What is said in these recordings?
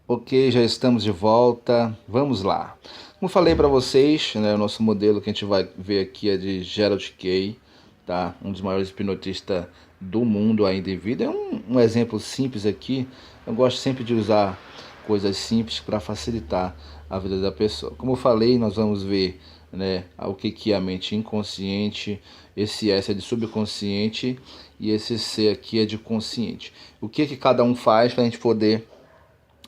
Ok, já estamos de volta. Vamos lá. Como falei para vocês, né, o nosso modelo que a gente vai ver aqui é de Gerald Kay, tá? Um dos maiores hipnotistas do mundo ainda em vida. É um exemplo simples aqui. Eu gosto sempre de usar coisas simples para facilitar a vida da pessoa. Como eu falei, nós vamos ver, né, o que é a mente inconsciente. Esse S é de subconsciente e esse C aqui é de consciente. O que cada um faz para a gente poder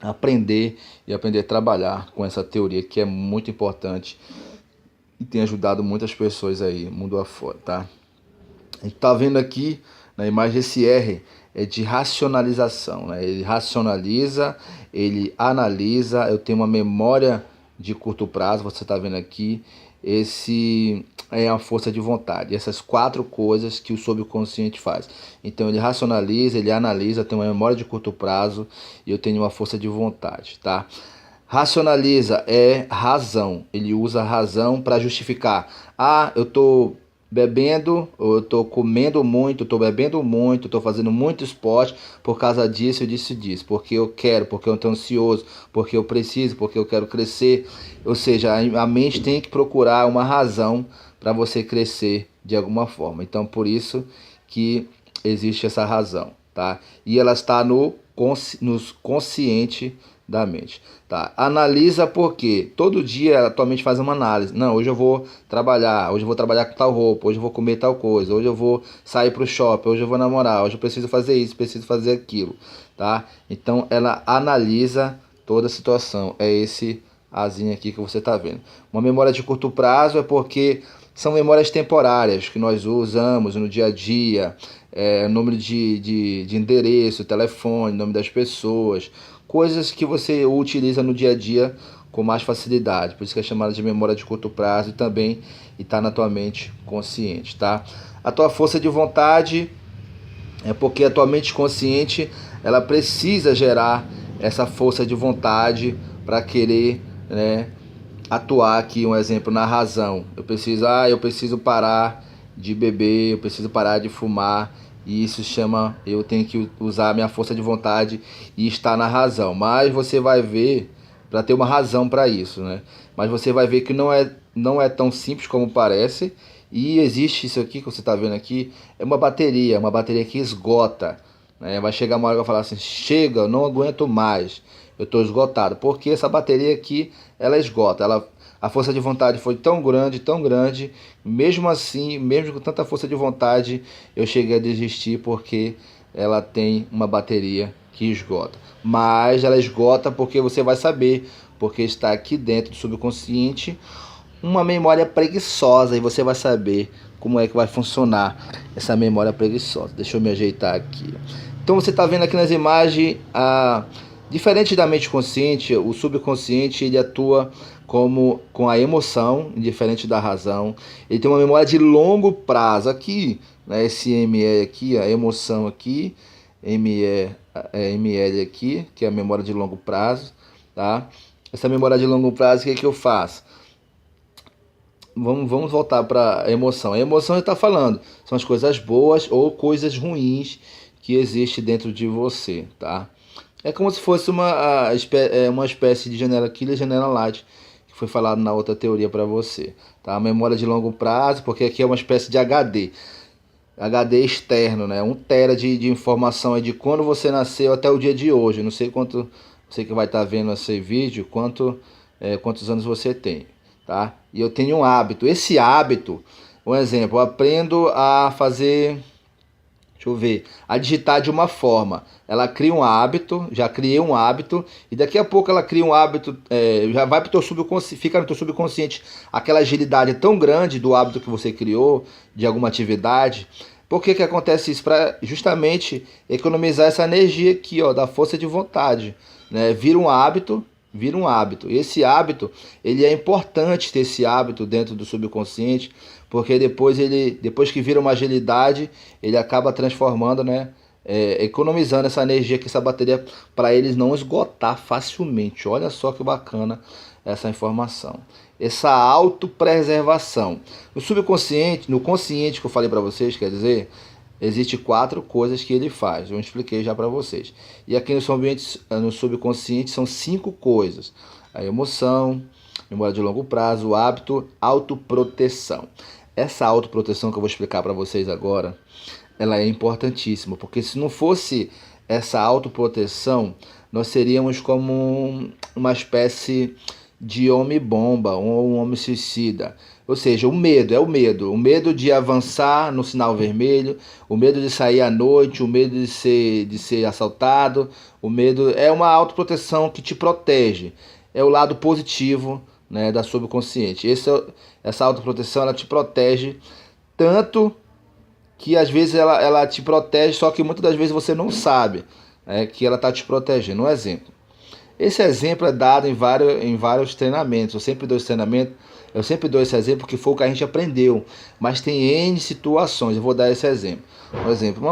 aprender a trabalhar com essa teoria que é muito importante e tem ajudado muitas pessoas aí, mundo afora, tá? A gente tá vendo aqui na imagem esse R é de racionalização, né? Ele racionaliza, ele analisa, eu tenho uma memória de curto prazo, você está vendo aqui, esse é a força de vontade, essas quatro coisas que o subconsciente faz. Então ele racionaliza, ele analisa, tem uma memória de curto prazo e eu tenho uma força de vontade, tá? Racionaliza é razão, ele usa a razão para justificar. Ah, eu tô bebendo, ou eu tô comendo muito, tô bebendo muito, tô fazendo muito esporte por causa disso, disso, disso, porque eu quero, porque eu tô ansioso, porque eu preciso, porque eu quero crescer. Ou seja, a mente tem que procurar uma razão para você crescer de alguma forma. Então, por isso que existe essa razão, tá? E ela está no consciente da mente, tá? Analisa porque todo dia a tua mente faz uma análise. Não, hoje eu vou trabalhar, hoje eu vou trabalhar com tal roupa, hoje eu vou comer tal coisa, hoje eu vou sair pro shopping, hoje eu vou namorar, hoje eu preciso fazer isso, preciso fazer aquilo, tá? Então ela analisa toda a situação. É esse azinho aqui que você tá vendo. Uma memória de curto prazo é porque são memórias temporárias que nós usamos no dia a dia, número de endereço, telefone, nome das pessoas, coisas que você utiliza no dia a dia com mais facilidade. Por isso que é chamada de memória de curto prazo e também está na tua mente consciente, tá? A tua força de vontade é porque a tua mente consciente ela precisa gerar essa força de vontade para querer, né, atuar aqui um exemplo na razão. Eu preciso parar de beber, eu preciso parar de fumar. E isso chama, eu tenho que usar a minha força de vontade e estar na razão. Mas você vai ver, para ter uma razão para isso, né? Mas você vai ver que não é tão simples como parece. E existe isso aqui que você está vendo aqui, é uma bateria que esgota, né? Vai chegar uma hora que vai falar assim, chega, eu não aguento mais, eu estou esgotado. Porque essa bateria aqui, ela esgota, a força de vontade foi tão grande, mesmo assim, mesmo com tanta força de vontade, eu cheguei a desistir porque ela tem uma bateria que esgota. Mas ela esgota porque você vai saber, porque está aqui dentro do subconsciente uma memória preguiçosa e você vai saber como é que vai funcionar essa memória preguiçosa. Deixa eu me ajeitar aqui. Então você está vendo aqui nas imagens, diferente da mente consciente, o subconsciente ele atua como com a emoção, diferente da razão. Ele tem uma memória de longo prazo. Aqui, né, esse ME aqui, a emoção aqui, ML aqui, que é a memória de longo prazo, tá? Essa memória de longo prazo, o que eu faço? Vamos voltar para a emoção. A emoção está falando, são as coisas boas ou coisas ruins que existem dentro de você, tá? É como se fosse uma espécie de janela killer, janela light, que foi falado na outra teoria para você, tá? A memória de longo prazo, porque aqui é uma espécie de HD. HD externo, né? 1 tera de informação é de quando você nasceu até o dia de hoje. Não sei quanto você que vai estar vendo esse vídeo, quantos anos você tem, tá? E eu tenho um hábito. Esse hábito, um exemplo, eu aprendo a fazer, deixa eu ver, a digitar de uma forma. Ela cria um hábito, já criei um hábito, e daqui a pouco ela cria um hábito, já vai para o teu subconsciente, fica no teu subconsciente aquela agilidade tão grande do hábito que você criou, de alguma atividade. Por que acontece isso? Para justamente economizar essa energia aqui, ó, da força de vontade, né? Vira um hábito. Esse hábito, ele é importante ter esse hábito dentro do subconsciente, porque depois que vira uma agilidade, ele acaba transformando, né? Economizando essa energia que essa bateria para eles não esgotar facilmente. Olha só que bacana essa informação. Essa autopreservação. No subconsciente, no consciente que eu falei para vocês, quer dizer, Existem 4 coisas que ele faz, eu expliquei já para vocês. E aqui no subconsciente são 5 coisas: a emoção, memória de longo prazo, o hábito, autoproteção. Essa autoproteção que eu vou explicar para vocês agora, ela é importantíssima, porque se não fosse essa autoproteção, nós seríamos como uma espécie de homem-bomba ou um homem suicida. Ou seja, o medo de avançar no sinal vermelho, o medo de sair à noite, o medo de ser assaltado, o medo é uma autoproteção que te protege. É o lado positivo, né, da subconsciente. Essa autoproteção, ela te protege tanto que às vezes ela te protege, só que muitas das vezes você não sabe, né, que ela está te protegendo. Um exemplo. Esse exemplo é dado em vários treinamentos. Eu sempre dou esse exemplo porque foi o que a gente aprendeu. Mas tem N situações. Eu vou dar esse exemplo. Por exemplo,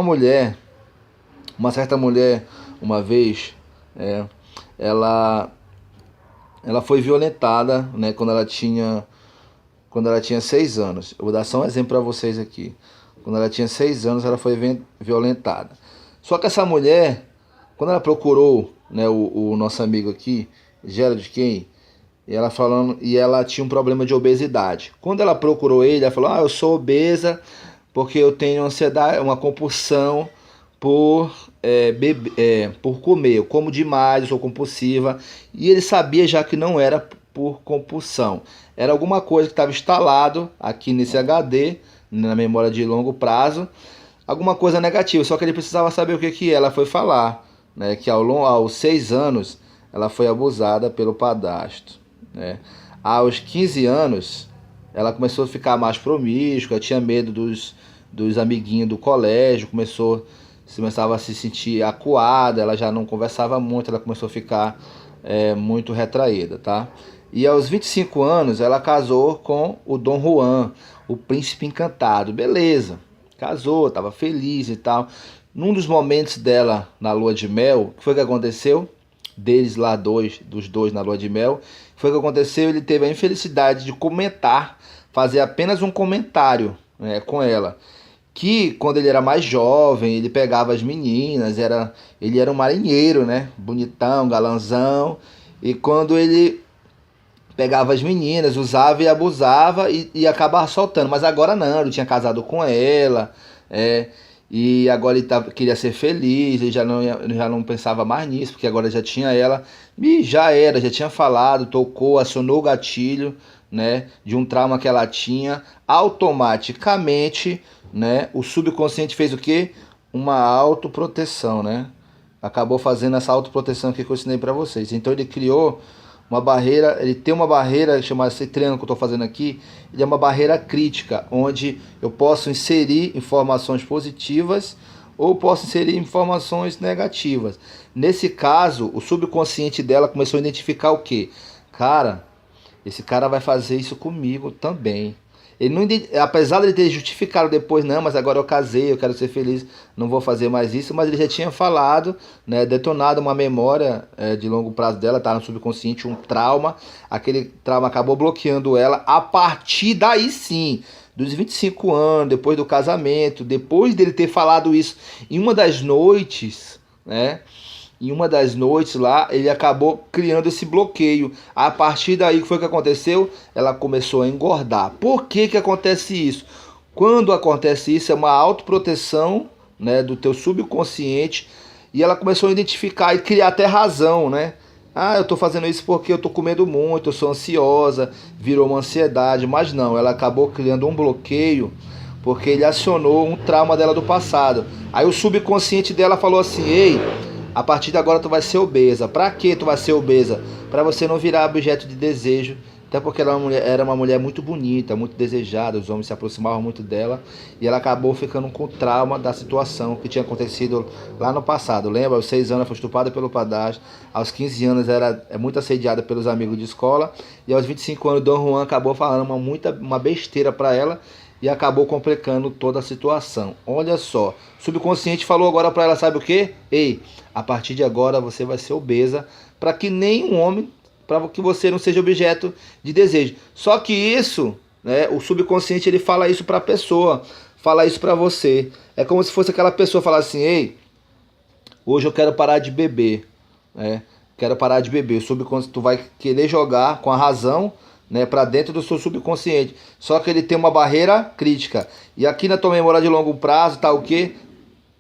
uma certa mulher, uma vez, ela foi violentada, né, quando ela tinha 6 anos. Eu vou dar só um exemplo para vocês aqui. Quando ela tinha 6 anos, ela foi violentada. Só que essa mulher, quando ela procurou, né, o nosso amigo aqui, Gerald Kane, e ela tinha um problema de obesidade. Quando ela procurou ele, ela falou: eu sou obesa porque eu tenho ansiedade, uma compulsão por comer. Eu como demais, eu sou compulsiva. E ele sabia já que não era por compulsão. Era alguma coisa que estava instalado aqui nesse HD, na memória de longo prazo, alguma coisa negativa. Só que ele precisava saber o que ela foi falar, né? Que aos 6 anos ela foi abusada pelo padrasto, né? Aos 15 anos ela começou a ficar mais promíscua, tinha medo dos amiguinhos do colégio, começava a se sentir acuada, ela já não conversava muito, ela começou a ficar muito retraída, tá? E aos 25 anos ela casou com o Dom Juan, o príncipe encantado. Beleza, casou, estava feliz e tal. Num dos momentos dela na lua de mel, o que foi que aconteceu? Dos dois na lua de mel, foi o que aconteceu, ele teve a infelicidade de fazer apenas um comentário, né, com ela. Que quando ele era mais jovem, ele pegava as meninas, ele era um marinheiro, né? Bonitão, galanzão. E quando ele pegava as meninas, usava e abusava e acabava soltando. Mas agora não, ele tinha casado com ela, e agora ele queria ser feliz, ele já não pensava mais nisso, porque agora já tinha ela, e já tinha falado, tocou, acionou o gatilho, né, de um trauma que ela tinha. Automaticamente, né, o subconsciente fez o quê? Uma autoproteção, né? Acabou fazendo essa autoproteção que eu ensinei para vocês. Então ele criou uma barreira, ele tem uma barreira chamada esse triângulo que eu estou fazendo aqui, ele é uma barreira crítica, onde eu posso inserir informações positivas ou posso inserir informações negativas. Nesse caso, o subconsciente dela começou a identificar o quê? Cara, esse cara vai fazer isso comigo também. Ele não, apesar de ele ter justificado depois, não, mas agora eu casei, eu quero ser feliz, não vou fazer mais isso, mas ele já tinha falado, né, detonado uma memória de longo prazo dela, tá no subconsciente, um trauma. Aquele trauma acabou bloqueando ela. A partir daí sim, dos 25 anos, depois do casamento, depois dele ter falado isso em uma das noites, né? Em uma das noites lá, ele acabou criando esse bloqueio. A partir daí, o que foi que aconteceu? Ela começou a engordar. Por que que acontece isso? Quando acontece isso, é uma autoproteção, né, do teu subconsciente. E ela começou a identificar e criar até razão, né? Ah, eu tô fazendo isso porque eu tô comendo muito, eu sou ansiosa, virou uma ansiedade. Mas não, ela acabou criando um bloqueio porque ele acionou um trauma dela do passado. Aí o subconsciente dela falou assim: ei, a partir de agora tu vai ser obesa. Pra que tu vai ser obesa? Pra você não virar objeto de desejo. Até porque ela era uma mulher muito bonita, muito desejada. Os homens se aproximavam muito dela. E ela acabou ficando com trauma da situação que tinha acontecido lá no passado. Lembra? Aos 6 anos ela foi estuprada pelo padrasto. Aos 15 anos era muito assediada pelos amigos de escola. E aos 25 anos Dom Juan acabou falando uma besteira pra ela. E acabou complicando toda a situação. Olha só, o subconsciente falou agora para ela, sabe o quê? Ei, a partir de agora você vai ser obesa, para que nenhum homem, para que você não seja objeto de desejo. Só que isso, né, o subconsciente ele fala isso para a pessoa. falar isso pra você. É como se fosse aquela pessoa falar assim: ei, hoje eu quero parar de beber, né? Quero parar de beber. O subconsciente, tu vai querer jogar com a razão, né, para dentro do seu subconsciente. Só que ele tem uma barreira crítica. E aqui na tua memória de longo prazo tá o quê?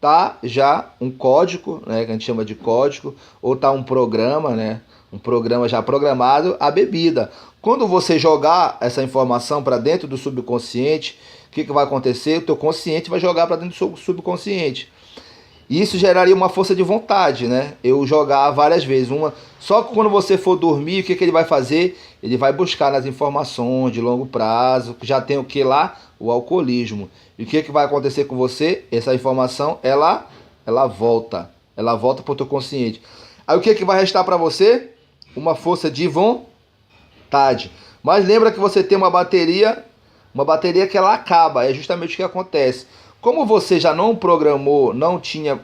Tá já um código, né, que a gente chama de código, ou tá um programa, né, um programa já programado a bebida. Quando você jogar essa informação para dentro do subconsciente, o que vai acontecer? O teu consciente vai jogar para dentro do seu subconsciente. Isso geraria uma força de vontade, né? Eu jogar várias vezes. Só que quando você for dormir, o que ele vai fazer? Ele vai buscar nas informações de longo prazo, que já tem o que lá? O alcoolismo. E o que vai acontecer com você? Essa informação, ela volta. Ela volta para o teu consciente. Aí o que vai restar para você? Uma força de vontade. Mas lembra que você tem uma bateria que ela acaba. É justamente o que acontece. Como você já não programou, não tinha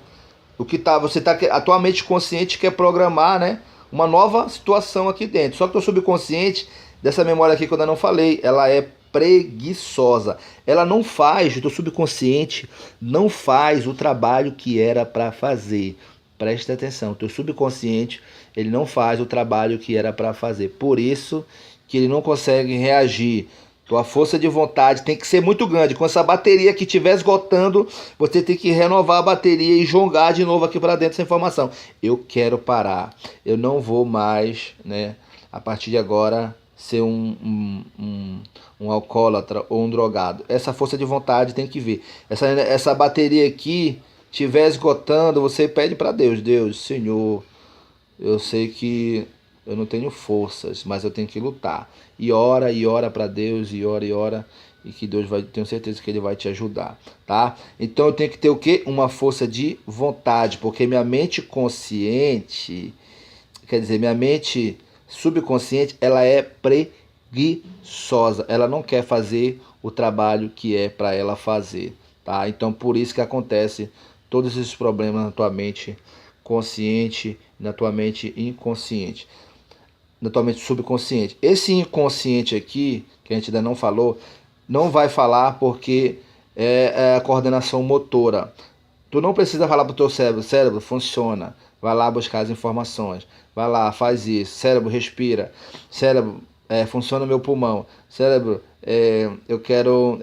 o que tá, você tá a tua mente consciente quer programar, né, uma nova situação aqui dentro. Só que o subconsciente dessa memória aqui que eu ainda não falei, ela é preguiçosa. Ela não faz, o teu subconsciente não faz o trabalho que era para fazer. Presta atenção, o teu subconsciente, ele não faz o trabalho que era para fazer. Por isso que ele não consegue reagir. Tua força de vontade tem que ser muito grande. Com essa bateria que estiver esgotando, você tem que renovar a bateria e jogar de novo aqui para dentro essa informação. Eu quero parar. Eu não vou mais, né, a partir de agora, ser um alcoólatra ou um drogado. Essa força de vontade tem que vir. Essa bateria aqui estiver esgotando, você pede para Deus. Deus, Senhor, eu sei que eu não tenho forças, mas eu tenho que lutar. E ora para Deus, e ora, e que Deus vai, tenho certeza que Ele vai te ajudar, tá? Então eu tenho que ter o quê? Uma força de vontade, porque minha mente consciente, quer dizer, minha mente subconsciente, ela é preguiçosa. Ela não quer fazer o trabalho que é para ela fazer, tá? Então por isso que acontece todos esses problemas na tua mente consciente, na tua mente inconsciente, na tua mente subconsciente. Esse inconsciente aqui, que a gente ainda não falou, não vai falar porque é a coordenação motora. Tu não precisa falar pro teu cérebro: cérebro, funciona, vai lá buscar as informações, vai lá, faz isso, cérebro, respira, cérebro, funciona meu pulmão, cérebro, eu quero,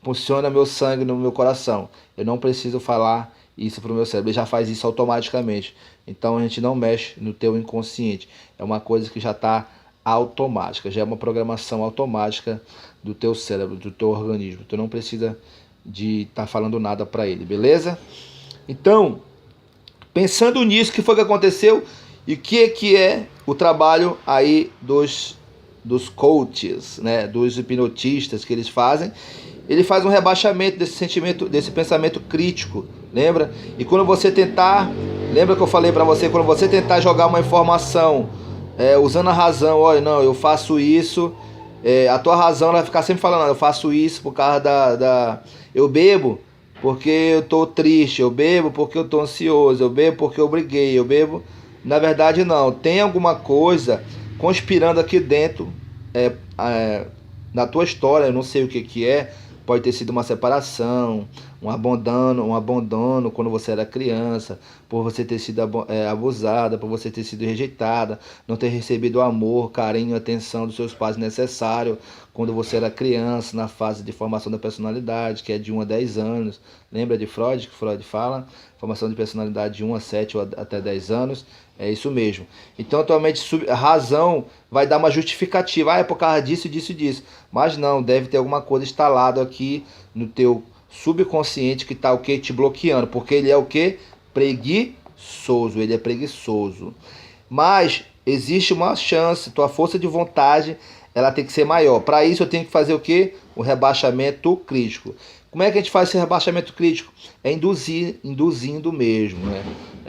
funciona meu sangue no meu coração. Eu não preciso falar isso pro meu cérebro, ele já faz isso automaticamente. Então a gente não mexe no teu inconsciente, é uma coisa que já está automática, já é uma programação automática do teu cérebro, do teu organismo. Tu não precisa de estar falando nada para ele, beleza? Então, pensando nisso, o que foi que aconteceu e o que é o trabalho aí dos coaches, né, dos hipnotistas que eles fazem? Ele faz um rebaixamento desse sentimento, desse pensamento crítico, lembra? E quando você tentar, lembra que eu falei para você, quando você tentar jogar uma informação usando a razão, olha, não, eu faço isso, a tua razão ela vai ficar sempre falando: eu faço isso por causa eu bebo porque eu tô triste, eu bebo porque eu tô ansioso, eu bebo porque eu briguei, eu bebo. Na verdade não, tem alguma coisa conspirando aqui dentro, na tua história, eu não sei o que é. Pode ter sido uma separação, um abandono quando você era criança, por você ter sido abusada, por você ter sido rejeitada, não ter recebido o amor, carinho, atenção dos seus pais necessário quando você era criança, na fase de formação da personalidade, que é de 1 a 10 anos. Lembra de Freud, que Freud fala? Formação de personalidade de 1 a 7 ou até 10 anos. É isso mesmo. Então, atualmente, a razão vai dar uma justificativa. É por causa disso, disso e disso. Mas não, deve ter alguma coisa instalada aqui no teu subconsciente que está o que? Te bloqueando. Porque ele é o que? Preguiçoso. Ele é preguiçoso. Mas existe uma chance, tua força de vontade, ela tem que ser maior. Para isso eu tenho que fazer o que? O rebaixamento crítico. Como é que a gente faz esse rebaixamento crítico? É induzindo mesmo, né?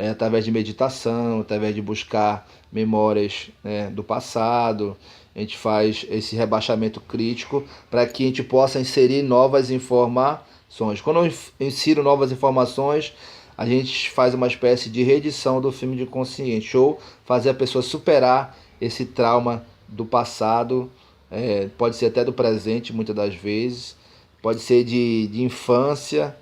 Através de meditação, através de buscar memórias, né, do passado. A gente faz esse rebaixamento crítico para que a gente possa inserir novas informações. Quando eu insiro novas informações, a gente faz uma espécie de reedição do filme de consciente, ou fazer a pessoa superar esse trauma do passado, pode ser até do presente, muitas das vezes, pode ser de infância,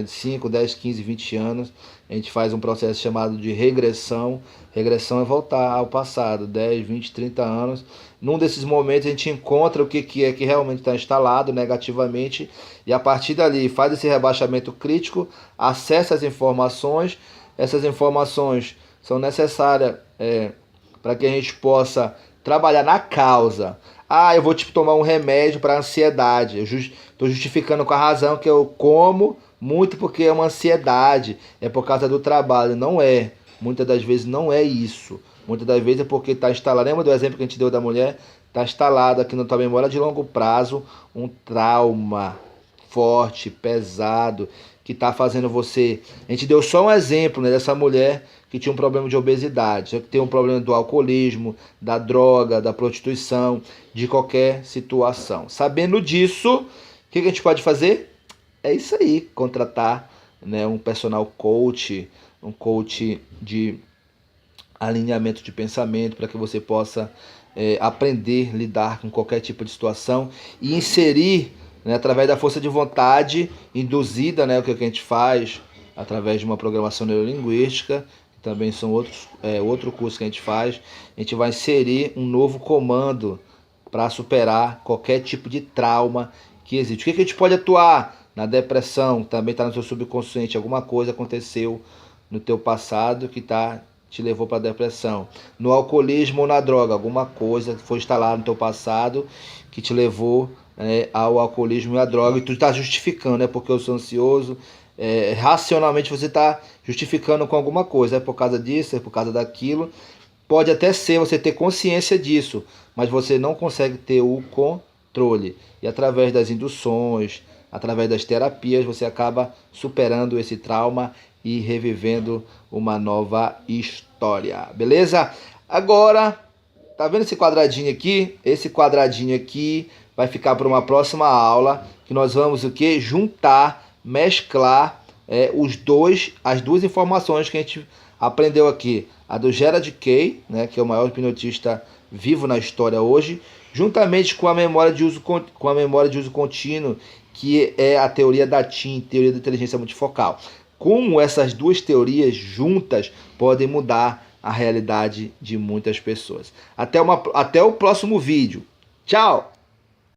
de 5, 10, 15, 20 anos. A gente faz um processo chamado de regressão. Regressão é voltar ao passado, 10, 20, 30 anos. Num desses momentos a gente encontra o que é que realmente está instalado negativamente e a partir dali faz esse rebaixamento crítico, acessa as informações. Essas informações são necessárias para que a gente possa trabalhar na causa. Eu vou tomar um remédio para ansiedade. Eu estou justificando com a razão que eu como muito porque é uma ansiedade, é por causa do trabalho. Não é. Muitas das vezes não é isso. Muitas das vezes é porque está instalado. Lembra do exemplo que a gente deu da mulher? Está instalado aqui na tua memória de longo prazo um trauma forte, pesado, que está fazendo você... A gente deu só um exemplo, né, dessa mulher que tinha um problema de obesidade, que tem um problema do alcoolismo, da droga, da prostituição, de qualquer situação. Sabendo disso, o que a gente pode fazer? É isso aí, contratar, né, um personal coach, um coach de alinhamento de pensamento para que você possa aprender a lidar com qualquer tipo de situação e inserir, né, através da força de vontade induzida, né, o que a gente faz através de uma programação neurolinguística, que também são outro curso que a gente vai inserir um novo comando para superar qualquer tipo de trauma que existe. O que a gente pode atuar? Na depressão, também está no seu subconsciente, alguma coisa aconteceu no teu passado que te levou para a depressão. No alcoolismo ou na droga, alguma coisa foi instalada no teu passado que te levou ao alcoolismo e à droga, e tu está justificando, porque eu sou ansioso, racionalmente você está justificando com alguma coisa, é por causa disso, é por causa daquilo. Pode até ser você ter consciência disso, mas você não consegue ter o controle. E através das induções, através das terapias, você acaba superando esse trauma e revivendo uma nova história. Beleza? Agora, tá vendo esse quadradinho aqui? Esse quadradinho aqui vai ficar para uma próxima aula, que nós vamos o quê? Juntar, mesclar as duas informações que a gente aprendeu aqui. A do Gerard Kay, né, que é o maior hipnotista vivo na história hoje, juntamente com a memória de uso contínuo, que é a teoria da TIM, teoria da inteligência multifocal. Como essas duas teorias juntas podem mudar a realidade de muitas pessoas. Até o próximo vídeo. Tchau!